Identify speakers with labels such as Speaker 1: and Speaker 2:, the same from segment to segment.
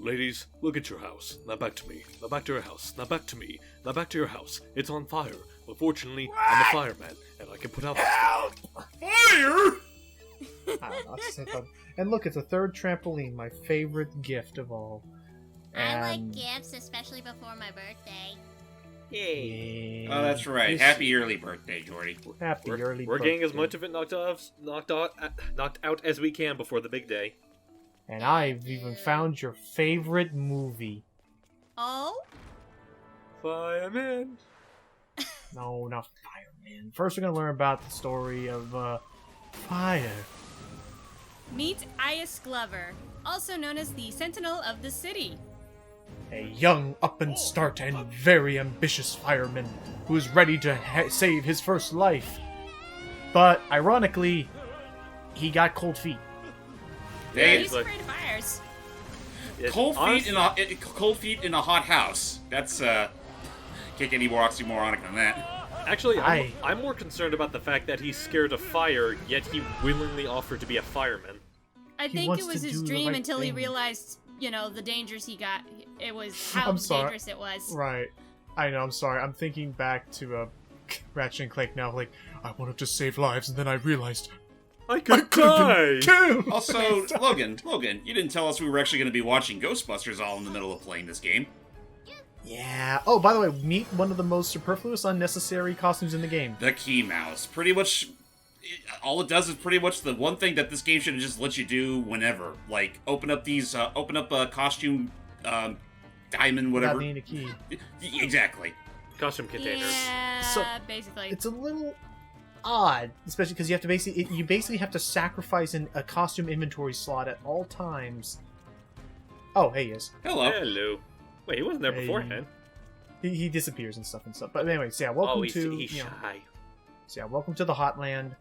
Speaker 1: Ladies, look at your house. Now back to me. Now back to your house. Now back to me. Now back to your house. It's on fire. But fortunately, I'm a fireman, and I can put out the fire.
Speaker 2: I
Speaker 3: don't know, it's so fun. And look, it's a third trampoline, my favorite gift of all.
Speaker 4: I like gifts, especially before my birthday.
Speaker 1: Yay.
Speaker 2: Oh, that's right. Happy early birthday, Jordy.
Speaker 3: Happy early
Speaker 1: We're
Speaker 3: birthday.
Speaker 1: getting as much of it knocked out as we can before the big day.
Speaker 3: And I've even found your favorite movie.
Speaker 4: Oh?
Speaker 1: Fireman.
Speaker 3: No, not Fireman. First, we're gonna learn about the story of fire.
Speaker 5: Meet Ias Glover, also known as the Sentinel of the City.
Speaker 3: A young, up-and-start, and very ambitious fireman who is ready to save his first life. But, ironically, he got cold feet.
Speaker 2: Yeah,
Speaker 5: He's afraid of fires.
Speaker 2: Cold feet in a hot house. That's can't get any more oxymoronic than that.
Speaker 1: Actually, I'm more concerned about the fact that he's scared of fire, yet he willingly offered to be a fireman.
Speaker 5: I think
Speaker 3: wants
Speaker 5: it was
Speaker 3: to
Speaker 5: his
Speaker 3: do the
Speaker 5: dream
Speaker 3: right
Speaker 5: until he
Speaker 3: thing.
Speaker 5: realized, the dangers he got. It was how
Speaker 3: I'm sorry.
Speaker 5: dangerous it was.
Speaker 3: Right. I know, I'm sorry. I'm thinking back to Ratchet and Clank now. Like, I wanted to save lives, and then I realized
Speaker 1: I could die!
Speaker 3: been killed!
Speaker 2: Also, Logan, you didn't tell us we were actually going to be watching Ghostbusters all in the middle of playing this game.
Speaker 3: Yeah. Oh, by the way, meet one of the most superfluous, unnecessary costumes in the game.
Speaker 2: The key mouse. Pretty much, all it does is pretty much the one thing that this game should have just let you do whenever. Like, open up a costume, diamond, whatever.
Speaker 3: Without needing a key.
Speaker 2: Exactly.
Speaker 1: Costume containers.
Speaker 5: Yeah,
Speaker 3: So,
Speaker 5: basically.
Speaker 3: It's a little odd, especially because you have to you basically have to sacrifice a costume inventory slot at all times. Oh, hey, he is.
Speaker 2: Hello.
Speaker 1: Hello. Wait, he wasn't there
Speaker 3: Hey.
Speaker 1: beforehand.
Speaker 3: He disappears and stuff. But anyway, so yeah, welcome
Speaker 1: He's
Speaker 3: to
Speaker 1: shy.
Speaker 3: So yeah, welcome to the Hotland.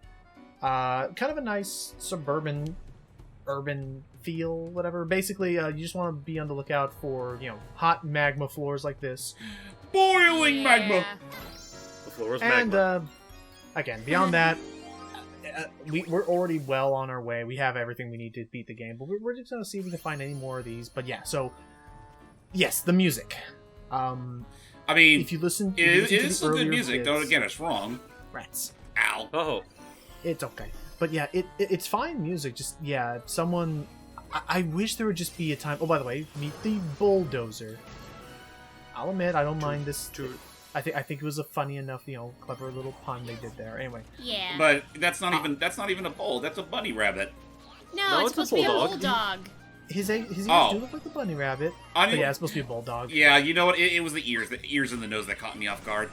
Speaker 3: Kind of a nice suburban, urban feel, whatever. Basically, you just want to be on the lookout for hot magma floors like this.
Speaker 2: Boiling magma.
Speaker 1: The floor is
Speaker 3: And
Speaker 1: magma.
Speaker 3: again, beyond that, we're already well on our way. We have everything we need to beat the game, but we're just gonna see if we can find any more of these. But yeah, so yes, the music.
Speaker 2: I mean,
Speaker 3: if you listen,
Speaker 2: it is some good music. Don't get us wrong.
Speaker 3: Rats.
Speaker 2: Ow.
Speaker 1: Oh.
Speaker 3: It's okay. But yeah, it's fine music. Just, yeah, someone... I wish there would just be a time... Oh, by the way, meet the bulldozer. I'll admit, I don't mind this... I think it was a funny enough, clever little pun they did there. Anyway.
Speaker 4: Yeah.
Speaker 2: But that's not even a bull. That's a bunny rabbit.
Speaker 5: No, it's supposed to be a bulldog.
Speaker 3: His ears do look like a bunny rabbit. But yeah, it's supposed to be a bulldog.
Speaker 2: Yeah, you know what? It was the ears and the nose that caught me off guard.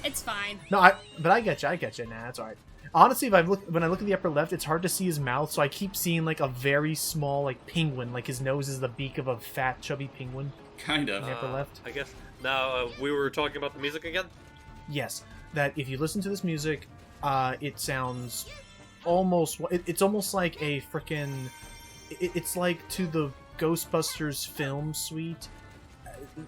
Speaker 5: It's fine.
Speaker 3: No, but I get you. Nah, that's alright. Honestly, when I look at the upper left, it's hard to see his mouth, so I keep seeing like a very small penguin, like his nose is the beak of a fat, chubby penguin.
Speaker 2: Kind of.
Speaker 3: In the upper left.
Speaker 1: I guess. Now, we were talking about the music again?
Speaker 3: Yes, that if you listen to this music, it sounds almost... It's almost like a frickin'... It's like to the Ghostbusters film suite,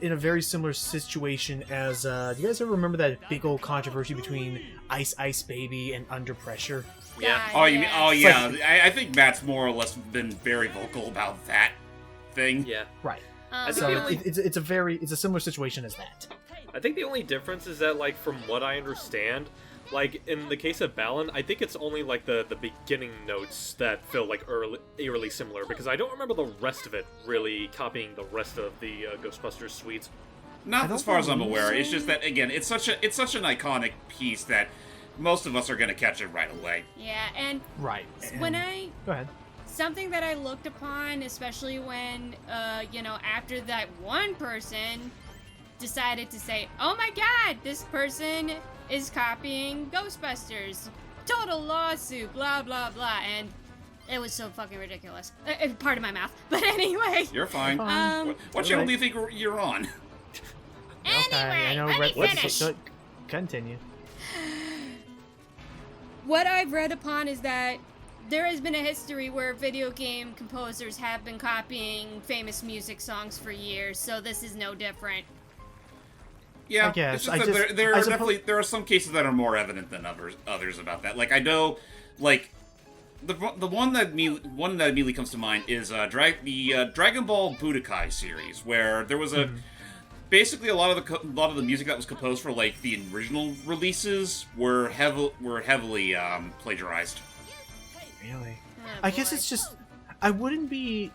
Speaker 3: in a very similar situation as... do you guys ever remember that big old controversy between Ice Baby and Under Pressure?
Speaker 1: Yeah.
Speaker 2: Oh, you mean? Oh, yeah.
Speaker 3: like-
Speaker 2: I think Matt's more or less been very vocal about that thing.
Speaker 1: Yeah.
Speaker 3: Right.
Speaker 1: I think
Speaker 3: So
Speaker 1: the only-
Speaker 3: it's a similar situation as that.
Speaker 1: I think the only difference is that, from what I understand, in the case of Balan, I think it's only, the beginning notes that feel, eerily similar, because I don't remember the rest of it really copying the rest of the Ghostbusters suites.
Speaker 2: Not as far as I'm aware. It's just that, again, it's such an iconic piece that most of us are going to catch it right away.
Speaker 5: Yeah, and
Speaker 3: Right.
Speaker 5: when
Speaker 3: Go ahead.
Speaker 5: something that I looked upon, especially when, after that one person decided to say, oh my god, this person is copying Ghostbusters. Total lawsuit, blah, blah, blah. And it was so fucking ridiculous. Pardon my mouth. But anyway.
Speaker 2: You're fine.
Speaker 5: Um,
Speaker 2: What channel do you think you're on?
Speaker 3: I know.
Speaker 4: let me finish.
Speaker 3: Continue.
Speaker 5: What I've read upon is that there has been a history where video game composers have been copying famous music songs for years, so this is no different.
Speaker 2: Yeah,
Speaker 3: I guess.
Speaker 2: it's just that there are some cases that are more evident than others about that. I know, the one that immediately comes to mind is Dragon Ball Budokai series, where there was a basically a lot of the music that was composed for like the original releases were heavily plagiarized.
Speaker 3: Really?
Speaker 5: Oh,
Speaker 3: I guess
Speaker 5: boy.
Speaker 3: it's just I wouldn't be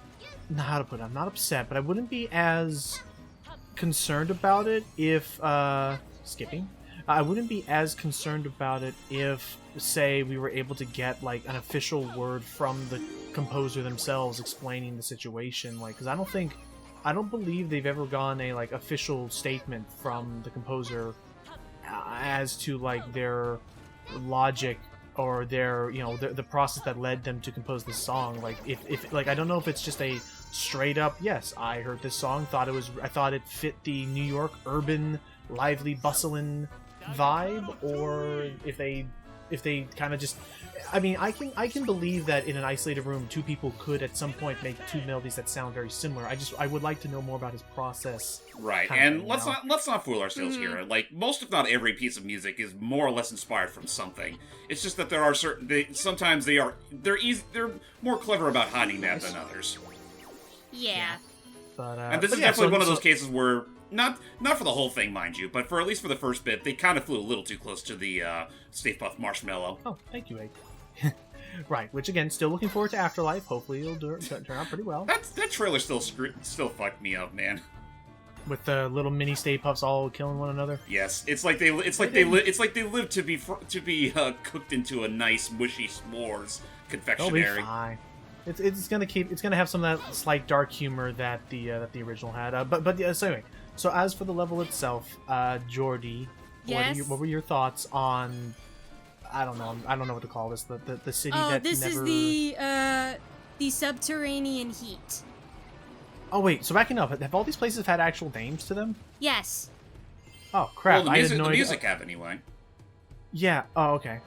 Speaker 3: how to put it, I'm not upset, but I wouldn't be as concerned about it if skipping. I wouldn't be as concerned about it if, say, we were able to get like an official word from the composer themselves explaining the situation. Like, because I don't believe they've ever gotten a like official statement from the composer as to like their logic or their the process that led them to compose this song. Like, if like I don't know if it's just a straight up yes, I heard this song, I thought it fit the New York urban, lively, bustling vibe, or if they kind of just I mean, I can believe that in an isolated room, two people could at some point make two melodies that sound very similar. I would like to know more about his process.
Speaker 2: Right,
Speaker 3: kind of
Speaker 2: and
Speaker 3: thing,
Speaker 2: let's not fool ourselves here. Like, most if not every piece of music is more or less inspired from something. It's just that there are sometimes they're more clever about hiding that than others.
Speaker 4: Yeah.
Speaker 3: But
Speaker 2: And this is definitely one of those cases where not for the whole thing, mind you, but for at least for the first bit, they kind of flew a little too close to the Stay Puft Marshmallow.
Speaker 3: Oh, thank you, Egg. Right, which again, still looking forward to Afterlife. Hopefully, it'll turn out pretty well.
Speaker 2: That trailer still fucked me up, man.
Speaker 3: With the little mini Stay Puffs all killing one another.
Speaker 2: Yes, it's like they live to be cooked into a nice mushy s'mores
Speaker 3: They'll be
Speaker 2: confectionery.
Speaker 3: fine. It's gonna have some of that slight dark humor that the original had. So anyway, so as for the level itself, Jordy,
Speaker 5: Yes?
Speaker 3: what were your thoughts on? I don't know what to call this. The city
Speaker 5: Oh,
Speaker 3: that
Speaker 5: this
Speaker 3: never.
Speaker 5: is the subterranean heat.
Speaker 3: Oh wait, so backing up, have all these places had actual names to them?
Speaker 5: Yes.
Speaker 3: Oh crap!
Speaker 2: Well,
Speaker 3: I had no
Speaker 2: the
Speaker 3: idea.
Speaker 2: music have anyway.
Speaker 3: Yeah. Oh, okay.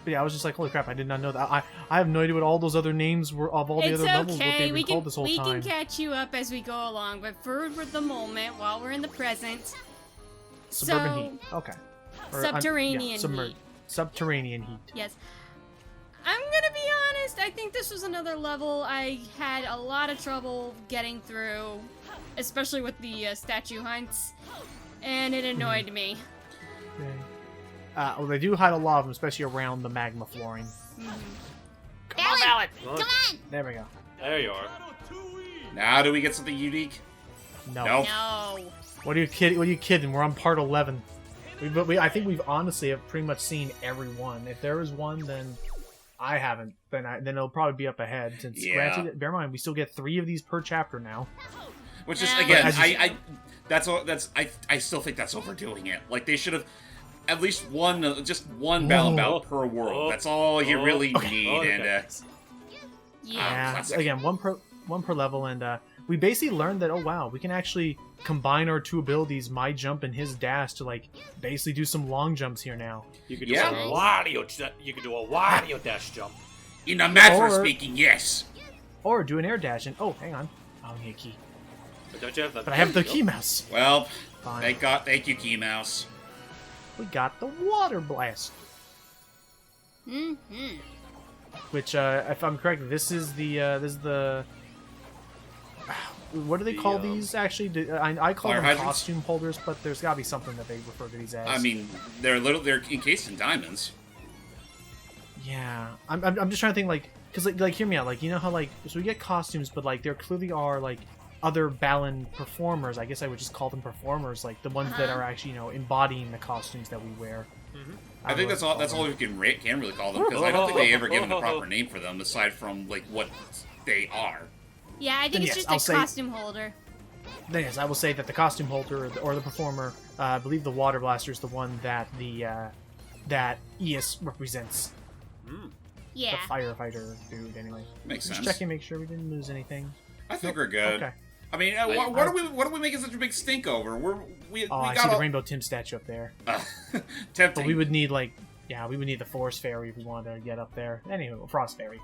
Speaker 3: But yeah, I was just like, holy crap! I did not know that. I have no idea what all those other names were of all the
Speaker 5: It's
Speaker 3: other levels. What
Speaker 5: okay.
Speaker 3: they've been called this whole
Speaker 5: We
Speaker 3: time.
Speaker 5: can catch you up as we go along, but for the moment, while we're in the present,
Speaker 3: Suburban
Speaker 5: so,
Speaker 3: heat. Okay.
Speaker 5: Subterranean heat.
Speaker 3: Subterranean heat.
Speaker 5: Yes. I'm gonna be honest, I think this was another level I had a lot of trouble getting through, especially with the statue hunts, and it annoyed me.
Speaker 3: Okay. Well, they do hide a lot of them, especially around the magma flooring.
Speaker 4: Balan,
Speaker 1: Come
Speaker 4: come on!
Speaker 3: There we go.
Speaker 1: There you are.
Speaker 2: Now, do we get something unique?
Speaker 3: No.
Speaker 2: No.
Speaker 4: No.
Speaker 3: What are you kidding? What are you kidding? We're on part 11. I think we've honestly have pretty much seen every one. If there is one, then I haven't. Then it'll probably be up ahead. Since granted, bear in mind we still get 3 of these per chapter now.
Speaker 2: Which is
Speaker 4: Yeah.
Speaker 2: again, I still think that's overdoing it. Like, they should have at least just one Balan bout per world. That's all you really need.
Speaker 1: Okay.
Speaker 2: And
Speaker 3: Yeah.
Speaker 2: classic.
Speaker 3: Again, one per level, and we basically learned that wow, we can actually combine our 2 abilities, my jump and his dash, to like basically do some long jumps here now.
Speaker 1: You could do
Speaker 2: Yeah.
Speaker 1: a Wario dash jump.
Speaker 2: in a matter of
Speaker 3: Or-
Speaker 2: speaking, yes.
Speaker 3: Or do an air dash and hang on, I need a key.
Speaker 1: But don't you have that?
Speaker 3: But I have the key mouse.
Speaker 2: Well,
Speaker 3: Fine.
Speaker 2: thank you, Key Mouse.
Speaker 3: We got the water blast,
Speaker 4: Mm-hmm.
Speaker 3: which if I'm correct, this is the what do they call these actually? I call
Speaker 2: Fire
Speaker 3: them
Speaker 2: hydrants?
Speaker 3: costume holders, but there's got to be something that they refer to these as.
Speaker 2: I mean, they're encased in diamonds.
Speaker 3: yeah, I'm just trying to think because hear me out, you know how so we get costumes, but there clearly are other Balan performers. I guess I would just call them performers, the ones that are actually embodying the costumes that we wear.
Speaker 2: I think that's all. That's all we can really call them, because I don't think they ever given a proper name for them aside from what they are.
Speaker 5: Yeah, I
Speaker 3: Then
Speaker 5: think
Speaker 3: yes,
Speaker 5: it's
Speaker 3: I'll
Speaker 5: just
Speaker 3: say-
Speaker 5: a costume holder.
Speaker 3: Then yes, I will say that the costume holder or the performer, I believe the water blaster is the one that that ES represents.
Speaker 5: Yeah.
Speaker 3: The firefighter dude, anyway.
Speaker 2: Makes
Speaker 3: Just
Speaker 2: sense.
Speaker 3: checking, make sure we didn't lose anything.
Speaker 2: I think we're good.
Speaker 3: Okay.
Speaker 2: I mean, what are we making such a big stink over? We
Speaker 3: I
Speaker 2: got
Speaker 3: see the
Speaker 2: all...
Speaker 3: Rainbow Tim statue up there.
Speaker 2: tempting.
Speaker 3: But we would need we would need the Forest Fairy if we wanted to get up there. Anywho, Frost Fairy.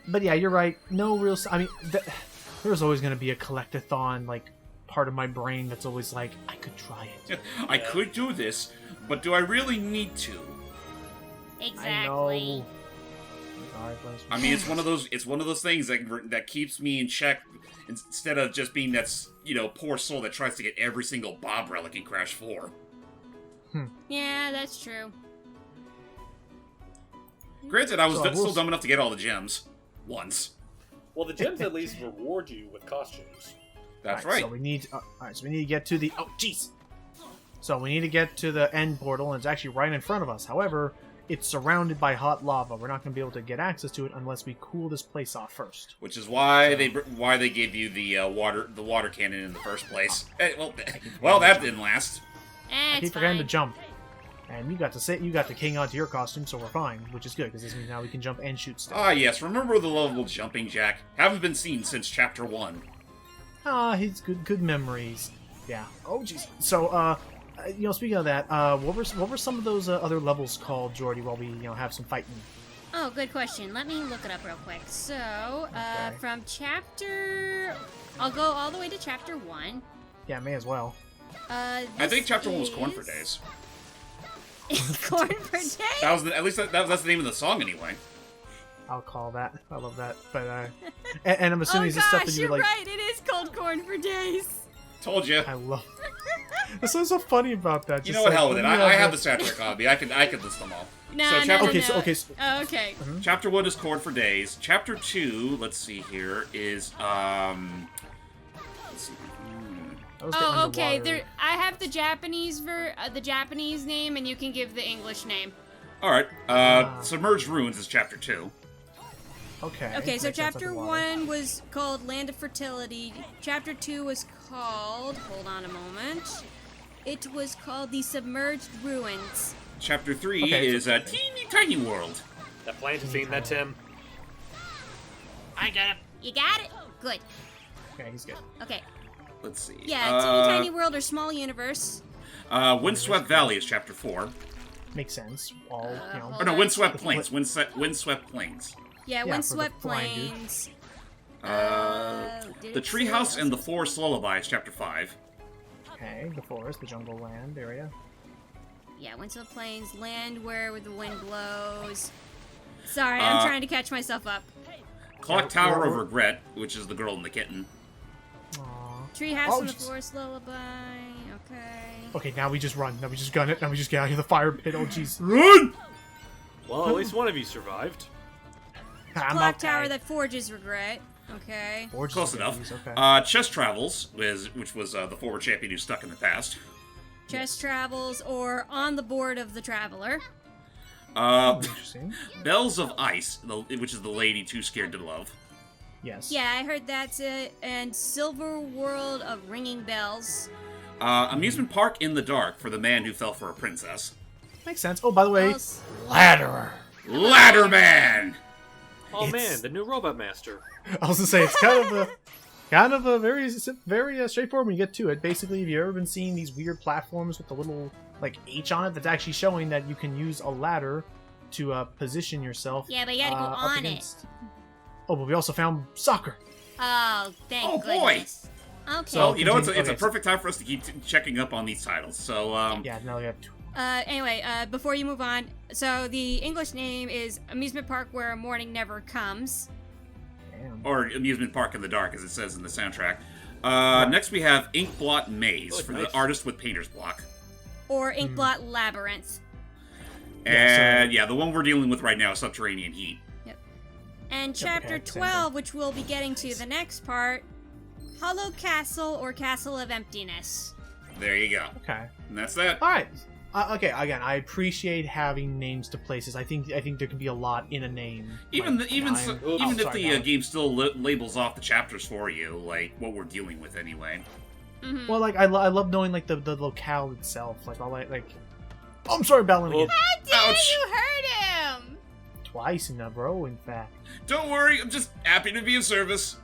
Speaker 3: But yeah, you're right. No real. I mean, there's always going to be a collectathon part of my brain that's always I could try it.
Speaker 2: I could do this, but do I really need to?
Speaker 4: Exactly.
Speaker 3: I know. Alright, let's...
Speaker 2: I mean, it's one of those things that keeps me in check instead of just being that, poor soul that tries to get every single Bob relic in Crash 4.
Speaker 5: Yeah, that's true.
Speaker 2: Granted, I was
Speaker 3: So
Speaker 2: still dumb enough to get all the gems. Once.
Speaker 1: Well, the gems at least reward you with costumes.
Speaker 2: That's
Speaker 3: Alright,
Speaker 2: right.
Speaker 3: So we need to get to the... Oh, jeez! So we need to get to the end portal, and it's actually right in front of us. However, it's surrounded by hot lava. We're not going to be able to get access to it unless we cool this place off first.
Speaker 2: Which is why they gave you the water cannon in the first place. Well, that didn't last.
Speaker 3: I keep forgetting to jump. And you got to king onto your costume, so we're fine, which is good, because this means now we can jump and shoot stuff.
Speaker 2: Ah, yes. Remember the level jumping jack? Haven't been seen since Chapter 1.
Speaker 3: He's good memories. Yeah. Oh, jeez. So, speaking of that, what were some of those other levels called, Jordy, while we, have some fighting?
Speaker 5: Oh, good question. Let me look it up real quick. So,
Speaker 3: Okay.
Speaker 5: from chapter... I'll go all the way to chapter 1.
Speaker 3: Yeah, may as well.
Speaker 2: I think Chapter 1 was Corn for Days.
Speaker 5: Corn for Days?
Speaker 2: That's the name of the song anyway.
Speaker 3: I'll call that. I love that. But, and I'm assuming
Speaker 5: Oh
Speaker 3: it's the stuff
Speaker 5: gosh,
Speaker 3: that you
Speaker 5: you're
Speaker 3: would, like...
Speaker 5: right. It is called Corn for Days.
Speaker 2: Told you.
Speaker 3: I love... That's what's so funny about that.
Speaker 2: You
Speaker 3: Just
Speaker 2: know what?
Speaker 3: like,
Speaker 2: Hell with it.
Speaker 3: when you
Speaker 2: I
Speaker 3: have
Speaker 2: have the soundtrack on me. I can list them all.
Speaker 5: No,
Speaker 2: So
Speaker 5: no,
Speaker 2: chapter-
Speaker 5: no,
Speaker 3: Okay,
Speaker 5: no.
Speaker 3: so- okay, so-
Speaker 5: Oh, okay.
Speaker 2: Chapter 1 is Corn for Days. Chapter 2, let's see here, is let's see.
Speaker 3: That was the
Speaker 5: Oh, okay.
Speaker 3: underwater-
Speaker 5: I have the Japanese name, and you can give the English name.
Speaker 2: All right. Submerged Ruins is Chapter 2.
Speaker 3: Okay.
Speaker 5: Okay, so
Speaker 3: makes sense,
Speaker 5: chapter
Speaker 3: underwater.
Speaker 5: 1 was called Land of Fertility. Chapter 2 was called... Hold on a moment. It was called The Submerged Ruins.
Speaker 2: Chapter 3
Speaker 3: Okay,
Speaker 2: is Teeny Tiny World.
Speaker 1: That plant has seen that, Tim.
Speaker 4: I got it.
Speaker 5: You got it? Good.
Speaker 3: Okay, he's good.
Speaker 5: Okay.
Speaker 2: Let's see.
Speaker 5: Yeah, Teeny Tiny World or Small Universe.
Speaker 2: Windswept Valley is Chapter 4.
Speaker 3: Makes sense. All,
Speaker 5: hold
Speaker 2: Or no,
Speaker 5: on.
Speaker 2: Windswept Plains. Windswept Plains.
Speaker 5: Yeah,
Speaker 3: Yeah,
Speaker 5: Windswept
Speaker 3: for the blind dude.
Speaker 5: Plains.
Speaker 2: The Treehouse and the Forest Lullaby is Chapter 5.
Speaker 3: Okay, the forest, the jungle land area.
Speaker 5: Yeah, Windswept Plains, land where the wind blows. Sorry, I'm trying to catch myself up.
Speaker 2: Clock
Speaker 3: Yeah,
Speaker 2: Tower of
Speaker 3: we're-
Speaker 2: Regret, which is the girl and the kitten.
Speaker 3: Aww.
Speaker 5: Treehouse
Speaker 3: Oh,
Speaker 5: and the
Speaker 3: jeez.
Speaker 5: Forest Lullaby. Okay.
Speaker 3: Okay, now we just run. Now we just gun it. Now we just get out of the fire pit. Oh, jeez.
Speaker 2: Run!
Speaker 1: Well, at least one of you survived.
Speaker 3: I'm
Speaker 5: Clock
Speaker 3: okay.
Speaker 5: Tower that forges regret. Okay.
Speaker 3: Forges
Speaker 2: Close
Speaker 3: of
Speaker 2: enough.
Speaker 3: babies, Okay.
Speaker 2: Chess Travels, which was the former champion who's stuck in the past.
Speaker 5: Chess Travels or On the Board of the Traveler.
Speaker 3: Interesting.
Speaker 2: Bells of Ice, which is the lady too scared to love.
Speaker 3: Yes.
Speaker 5: Yeah, I heard that's it. And Silver World of Ringing Bells.
Speaker 2: Amusement Park in the Dark for the man who fell for a princess.
Speaker 3: Makes sense. Oh, by the way,
Speaker 5: Else-
Speaker 3: Ladderer.
Speaker 2: Ladderman!
Speaker 1: Oh
Speaker 3: It's-
Speaker 1: man, the new Robot Master.
Speaker 3: I was gonna say it's kind of a very straightforward when you get to it. Basically, have you ever been seeing these weird platforms with the little like H on it? That's actually showing that you can use a ladder to position yourself.
Speaker 4: Yeah, but you gotta go
Speaker 3: up
Speaker 4: on
Speaker 3: against... Oh, but we also found soccer.
Speaker 4: Oh, thank
Speaker 2: Oh, boy.
Speaker 4: goodness. Okay.
Speaker 3: So-
Speaker 2: Well, you know, it's
Speaker 3: continue-
Speaker 2: a
Speaker 3: okay, so-
Speaker 2: perfect time for us to keep checking up on these titles. So,
Speaker 3: Yeah, now we have two.
Speaker 5: Anyway, before you move on, so the English name is Amusement Park Where Morning Never Comes.
Speaker 3: Damn.
Speaker 2: or Amusement Park in the Dark, as it says in the soundtrack. Next, we have Inkblot Maze
Speaker 1: Oh,
Speaker 2: for
Speaker 1: nice.
Speaker 2: the artist with painter's block.
Speaker 5: Or Inkblot Labyrinth.
Speaker 2: And yeah, the one we're dealing with right now is Subterranean Heat.
Speaker 5: And chapter
Speaker 3: okay, same
Speaker 5: 12, which we'll be getting to the next part, Hollow Castle or Castle of Emptiness.
Speaker 2: There you go.
Speaker 3: Okay.
Speaker 2: And that's that.
Speaker 3: All right. Okay. Again, I appreciate having names to places. I think there can be a lot in a name.
Speaker 2: Even
Speaker 3: Like,
Speaker 2: even
Speaker 3: I'm-
Speaker 2: if
Speaker 3: sorry,
Speaker 2: the
Speaker 3: Alan.
Speaker 2: game still labels off the chapters for you, like what we're dealing with anyway.
Speaker 5: Mm-hmm.
Speaker 3: Well, like I love knowing like the locale itself. Like Oh, I'm sorry, Balan again.
Speaker 2: Ouch!
Speaker 5: You heard him!
Speaker 3: Twice in a row, in fact.
Speaker 2: Don't worry, I'm just happy to be of service.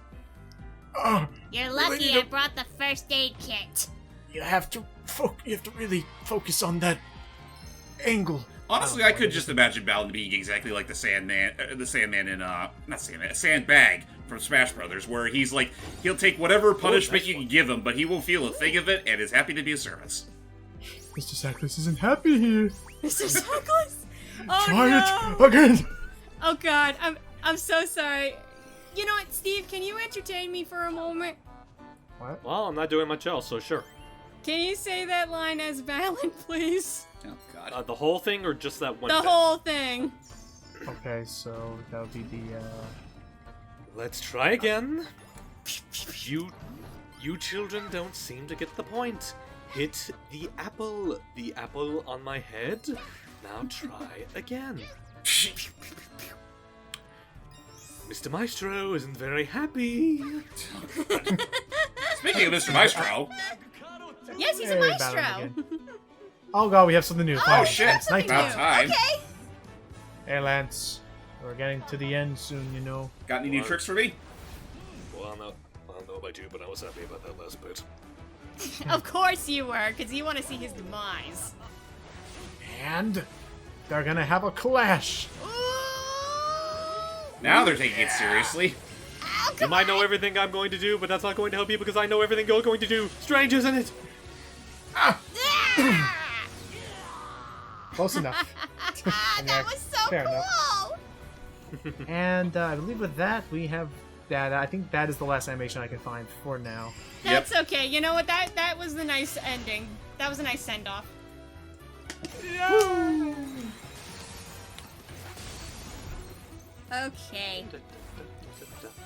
Speaker 3: Oh,
Speaker 4: You're
Speaker 3: Really
Speaker 4: lucky I
Speaker 3: don't-
Speaker 4: brought the first aid kit.
Speaker 3: you have to really focus on that angle.
Speaker 2: Honestly, I could just imagine Balan being exactly like the Sandman in not Sandman, Sandbag from Smash Brothers, where he's like, he'll take whatever punishment you can give him, but he won't feel a thing of it, and is happy to be of service.
Speaker 3: Mr. Sackless isn't happy here.
Speaker 5: Mr. Sackless! Oh
Speaker 3: Try
Speaker 5: no!
Speaker 3: it again.
Speaker 5: Oh God, I'm so sorry. You know what, Steve? Can you entertain me for a moment?
Speaker 3: What?
Speaker 1: Well, I'm not doing much else, so sure.
Speaker 5: Can you say that line as Balan, please?
Speaker 2: Oh God.
Speaker 1: The whole thing or just that one
Speaker 5: The
Speaker 1: bit?
Speaker 5: whole thing.
Speaker 3: Okay, so that would be the.
Speaker 1: Let's try again. You children don't seem to get the point. Hit the apple on my head. Now try again. Mr. Maestro isn't very happy.
Speaker 2: Speaking of Mr. Maestro.
Speaker 5: Yes, he's a
Speaker 3: Hey,
Speaker 5: maestro.
Speaker 3: Balan again. Oh god, we have something new.
Speaker 2: Oh
Speaker 3: Finally.
Speaker 2: shit!
Speaker 3: It's nighttime.
Speaker 2: About time.
Speaker 4: Okay.
Speaker 3: Hey, Lance. We're getting to the end soon, you know.
Speaker 2: Got any new tricks for me?
Speaker 1: Well, I don't know about you, but I was happy about that last bit.
Speaker 5: Of course you were, because you want to see his demise.
Speaker 3: And they're gonna have a clash.
Speaker 2: Now they're taking it seriously.
Speaker 4: Oh,
Speaker 1: You
Speaker 4: come
Speaker 1: might know
Speaker 4: on.
Speaker 1: everything I'm going to do, but that's not going to help you because I know everything you're going to do. Strange, isn't it?
Speaker 4: Ah!
Speaker 3: Close enough.
Speaker 4: That was so
Speaker 3: Fair enough.
Speaker 4: cool.
Speaker 3: And I believe with that we have that. I think that is the last animation I can find for now.
Speaker 5: That's okay. You know what? That was the nice ending. That was a nice send off.
Speaker 4: Okay.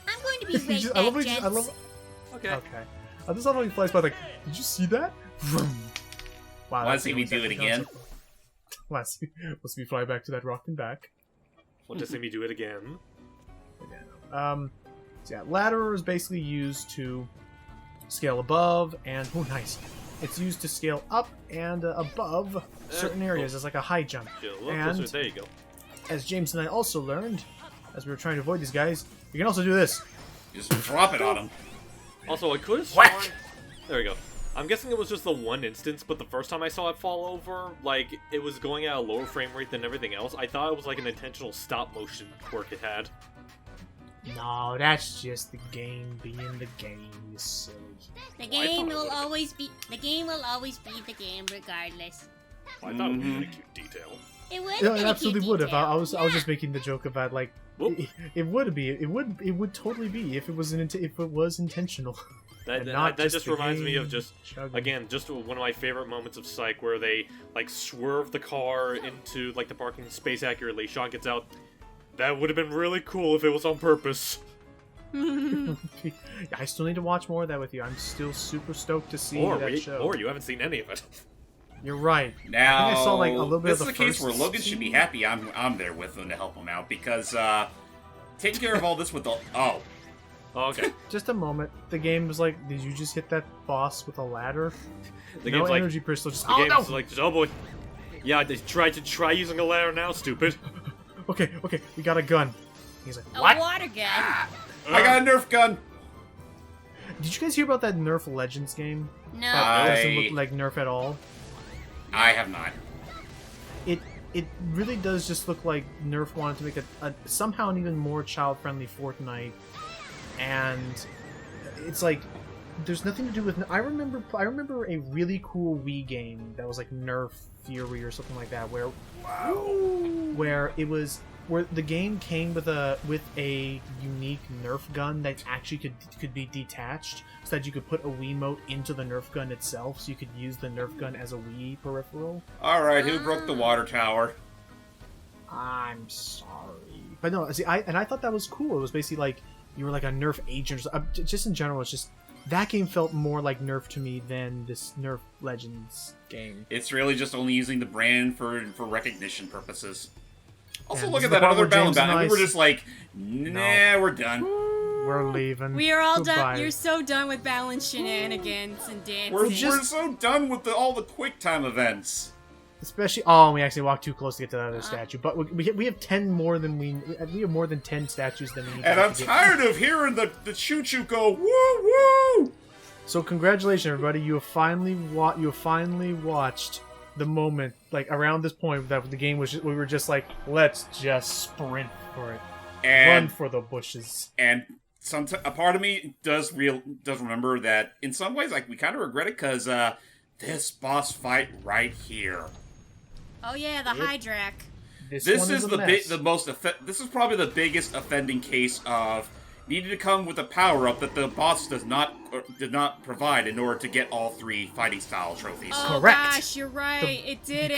Speaker 4: I'm going to be right
Speaker 3: Just-
Speaker 4: back,
Speaker 3: I love.
Speaker 4: gents.
Speaker 1: Okay.
Speaker 3: Okay. I just love how he flies by. Like, did you see that? Vroom. Wow.
Speaker 2: Wanna
Speaker 3: that's
Speaker 2: see me
Speaker 3: the
Speaker 2: do it
Speaker 3: exact
Speaker 2: again?
Speaker 3: concept. Let's see me fly back to that rock and back.
Speaker 1: Want to see me do it again?
Speaker 3: So yeah, ladder is basically used to scale above and nice. It's used to scale up and above certain areas. It's like a high jump.
Speaker 1: Yeah, a little
Speaker 3: And
Speaker 1: closer. There you go.
Speaker 3: as James and I also learned, as we were trying to avoid these guys, you can also do this.
Speaker 2: Just drop it on them.
Speaker 1: Also, I could have
Speaker 3: Whack!
Speaker 1: sworn... There we go. I'm guessing it was just the one instance, but the first time I saw it fall over, like, it was going at a lower frame rate than everything else. I thought it was like an intentional stop motion quirk it had.
Speaker 3: No, that's just the game being the game, you silly.
Speaker 4: The
Speaker 1: Well, I
Speaker 4: game
Speaker 1: thought it
Speaker 4: will
Speaker 1: would've-
Speaker 4: always be the game the game regardless.
Speaker 1: I thought it would be a cute detail.
Speaker 4: It would.
Speaker 3: Yeah,
Speaker 4: have
Speaker 3: it
Speaker 4: been
Speaker 3: absolutely
Speaker 4: a cute
Speaker 3: would have. I
Speaker 4: detail.
Speaker 3: was just making the joke about like
Speaker 1: Whoop.
Speaker 3: it would be. It would totally be if it was if it was intentional.
Speaker 1: That,
Speaker 3: And not
Speaker 1: that just
Speaker 3: the
Speaker 1: reminds me of
Speaker 3: game
Speaker 1: just,
Speaker 3: chugging.
Speaker 1: again, just one of my favorite moments of Psych where they, like, swerve the car into, like, the parking space accurately. Sean gets out. That would have been really cool if it was on purpose.
Speaker 3: I still need to watch more of that with you. I'm still super stoked to see that show.
Speaker 1: Or you haven't seen any of it.
Speaker 3: You're right.
Speaker 2: Now,
Speaker 3: I think I saw, like, a little bit
Speaker 2: this
Speaker 3: of
Speaker 2: is
Speaker 3: the
Speaker 2: a case
Speaker 3: first
Speaker 2: where Logan should be
Speaker 3: scene.
Speaker 2: happy I'm there with him to help him out, because, taking care of all this with the... Oh.
Speaker 1: Oh, okay.
Speaker 3: Just a moment. The game was like, did you just hit that boss with a ladder?
Speaker 1: The
Speaker 3: No
Speaker 1: game's like,
Speaker 3: energy crystal. Just
Speaker 1: the
Speaker 3: oh
Speaker 1: game's
Speaker 3: no.
Speaker 1: like, oh boy. Yeah, they tried to try using a ladder now, stupid.
Speaker 3: Okay, we got a gun. He's like,
Speaker 4: A
Speaker 3: what?
Speaker 4: water gun.
Speaker 2: I got a Nerf gun!
Speaker 3: Did you guys hear about that Nerf Legends game?
Speaker 4: No.
Speaker 3: That doesn't
Speaker 2: I-
Speaker 3: look like Nerf at all.
Speaker 2: I have not.
Speaker 3: It really does just look like Nerf wanted to make a somehow an even more child-friendly Fortnite, and it's like there's nothing to do with. I remember a really cool Wii game that was like Nerf Fury or something like that, where it was where the game came with a unique Nerf gun that actually could be detached, so that you could put a Wiimote into the Nerf gun itself, so you could use the Nerf gun as a Wii peripheral.
Speaker 2: Alright, who broke the water tower?
Speaker 3: I'm sorry, but no. See, I thought that was cool. It was basically like you were like a Nerf agent. Just in general, it's just that game felt more like Nerf to me than this Nerf Legends game.
Speaker 2: It's really just only using the brand for recognition purposes. Also,
Speaker 3: Yeah,
Speaker 2: look
Speaker 3: this
Speaker 2: at
Speaker 3: is the
Speaker 2: that
Speaker 3: part
Speaker 2: other
Speaker 3: where
Speaker 2: Balan
Speaker 3: James
Speaker 2: battle,
Speaker 3: and
Speaker 2: and we
Speaker 3: I
Speaker 2: were just like, nah, we're done.
Speaker 3: We're leaving.
Speaker 5: We are all
Speaker 3: Goodbye.
Speaker 5: done. You're so done with Balan's shenanigans and dancing.
Speaker 2: We're
Speaker 3: just-
Speaker 2: so done with all the quick time events.
Speaker 3: Especially, we actually walked too close to get to that other statue. But we have 10 more than we have more than 10 statues than we need.
Speaker 2: And
Speaker 3: to
Speaker 2: I'm
Speaker 3: get.
Speaker 2: tired of hearing the choo-choo go, woo woo!
Speaker 3: So congratulations, everybody! You have finally watched the moment, like around this point that the game was. We were just like, let's just sprint for it, run
Speaker 2: And
Speaker 3: for the bushes.
Speaker 2: and a part of me does remember that in some ways, like, we kind of regret it because this boss fight right here.
Speaker 5: Oh yeah, the Hydrack.
Speaker 3: This
Speaker 2: This
Speaker 3: one
Speaker 2: is
Speaker 3: a
Speaker 2: the
Speaker 3: mess.
Speaker 2: This is probably the biggest offending case of needed to come with a power up that the boss did not provide in order to get all 3 fighting style trophies.
Speaker 5: Oh
Speaker 3: Correct.
Speaker 5: gosh, you're right. It didn't.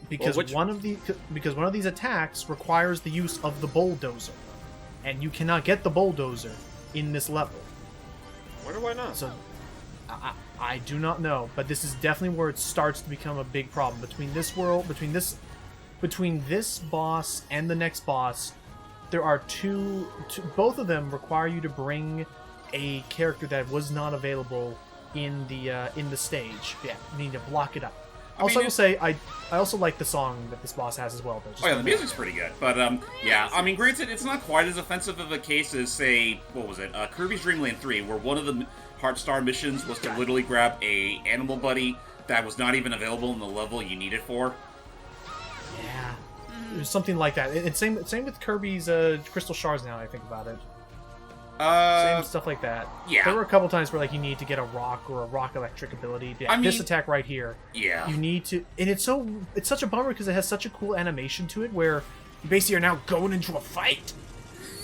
Speaker 3: Because
Speaker 1: Well,
Speaker 3: one of these attacks requires the use of the bulldozer, and you cannot get the bulldozer in this level.
Speaker 1: Wonder why not?
Speaker 3: So I do not know, but this is definitely where it starts to become a big problem between this boss and the next boss. There are two both of them require you to bring a character that was not available in the stage. Yeah, you need to block it up. I will say I also like the song that this boss has as well. Though,
Speaker 2: Oh yeah, the music's pretty good, but yeah, I mean, granted, it's not quite as offensive of a case as, say, what was it, Kirby's Dream Land 3, where one of the Heartstar missions was to literally grab a animal buddy that was not even available in the level you need it for.
Speaker 3: Yeah, it was something like that. And same with Kirby's Crystal Shards. Now that I think about it, same stuff like that.
Speaker 2: Yeah.
Speaker 3: There were a couple times where like you need to get a rock or a rock electric ability. Yeah,
Speaker 2: I mean,
Speaker 3: this attack right here.
Speaker 2: Yeah.
Speaker 3: You need to, and it's such a bummer because it has such a cool animation to it where you basically are now going into a fight.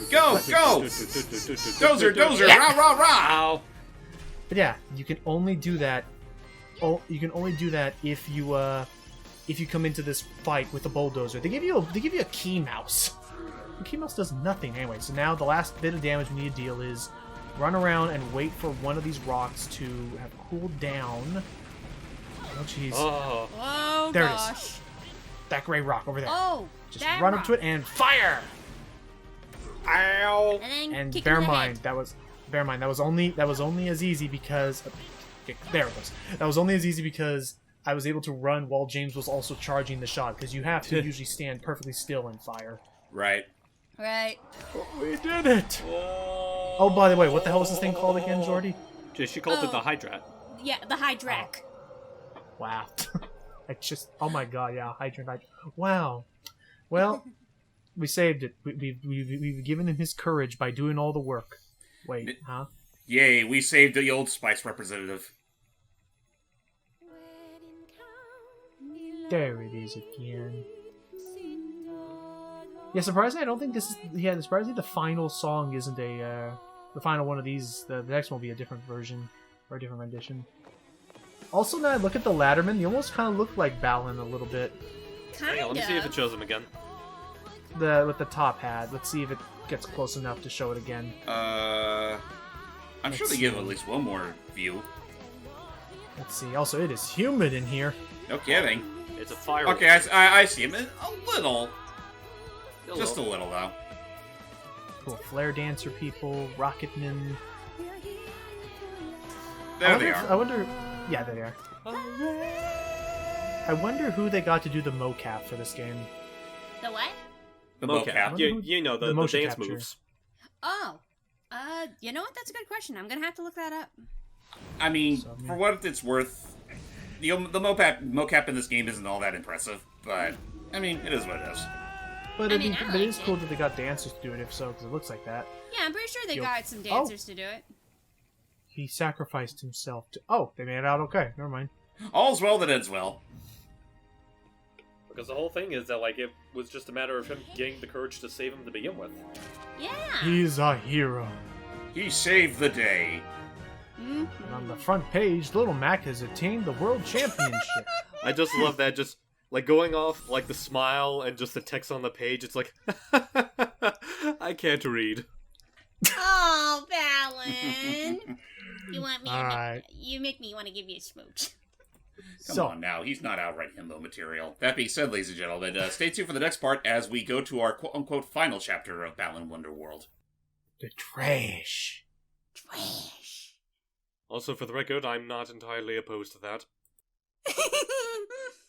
Speaker 2: Go! Dozer! Rah!
Speaker 1: Ow.
Speaker 3: But yeah, you can only do that. Oh, you can only do that if you come into this fight with the bulldozer. They give you a key mouse. The key mouse does nothing anyway. So now the last bit of damage we need to deal is run around and wait for one of these rocks to have cooled down. Oh jeez.
Speaker 5: Oh
Speaker 3: There it
Speaker 5: gosh.
Speaker 3: is. That gray rock over there.
Speaker 5: Oh,
Speaker 3: Just
Speaker 5: that
Speaker 3: run
Speaker 5: rock.
Speaker 3: up to it and fire.
Speaker 1: Ow.
Speaker 4: And then
Speaker 3: And
Speaker 4: kick
Speaker 3: bear
Speaker 4: him
Speaker 3: in
Speaker 4: in the
Speaker 3: mind
Speaker 4: head.
Speaker 3: that was only as easy because there it goes. That was only as easy because I was able to run while James was also charging the shot, because you have to usually stand perfectly still and fire.
Speaker 2: Right.
Speaker 4: Right.
Speaker 3: We did it! Oh, by the way, what the hell is this thing called again, Jordy?
Speaker 1: She called it the
Speaker 5: Oh.
Speaker 1: Hydrat.
Speaker 5: Yeah, the Hydrak.
Speaker 3: Wow. Oh my god, yeah, hydrant. Wow. Well, we saved it. We've given him his courage by doing all the work. Wait, huh?
Speaker 2: Yay, we saved the Old Spice representative.
Speaker 3: There it is again. Yeah, surprisingly, I don't think this is... Yeah, surprisingly, the final song isn't the final one of these. The next one will be a different version, or a different rendition. Also, now I look at the Ladderman, they almost kind of look like Balan a little bit.
Speaker 4: Kind
Speaker 1: Hang on, let me see if it
Speaker 4: of.
Speaker 1: shows him again.
Speaker 3: With the top hat. Let's see if it gets close enough to show it again.
Speaker 2: I'm sure they
Speaker 3: Let's
Speaker 2: give
Speaker 3: see.
Speaker 2: at least one more view.
Speaker 3: Let's see. Also, it is humid in here.
Speaker 2: No kidding.
Speaker 1: It's a fire.
Speaker 2: Okay, I see him. A little. Just a little, though.
Speaker 3: Cool. Flare Dancer people, Rocketmen.
Speaker 2: There they are.
Speaker 3: I wonder... Yeah, there they are. I wonder who they got to do the mocap for this game.
Speaker 4: The what?
Speaker 2: The
Speaker 1: Mocap.
Speaker 2: mocap.
Speaker 1: You know, the
Speaker 3: motion
Speaker 1: dance
Speaker 3: capture.
Speaker 1: moves.
Speaker 4: Oh. You know what? That's a good question. I'm gonna have to look that up.
Speaker 2: I mean,
Speaker 3: So,
Speaker 2: for what it's worth, the mocap in this game isn't all that impressive, but, I mean, it is what it is.
Speaker 3: But
Speaker 4: I
Speaker 3: I
Speaker 4: mean,
Speaker 3: mean,
Speaker 4: I
Speaker 3: but it is
Speaker 4: liked
Speaker 3: cool
Speaker 4: it.
Speaker 3: that they got dancers to do it, if so, because it looks like that.
Speaker 5: Yeah, I'm pretty sure they
Speaker 3: Yo.
Speaker 5: got some dancers to do it.
Speaker 3: He sacrificed himself to... Oh, they made it out okay. Never mind.
Speaker 2: All's well that ends well.
Speaker 1: Because the whole thing is that, like, it was just a matter of him getting the courage to save him to begin with.
Speaker 4: Yeah.
Speaker 3: He's a hero.
Speaker 2: He saved the day.
Speaker 3: And on the front page, Little Mac has attained the World Championship.
Speaker 1: I just love that, just, like, going off, like, the smile and just the text on the page, it's like, I can't read.
Speaker 4: Oh, Balan. You want me?
Speaker 3: Alright.
Speaker 4: You make me want to give you a smooch.
Speaker 2: Come on now, he's not outright himbo material. That being said, ladies and gentlemen, stay tuned for the next part as we go to our quote-unquote final chapter of Balan Wonderworld.
Speaker 3: The trash.
Speaker 4: Trash.
Speaker 1: Also, for the record, I'm not entirely opposed to that.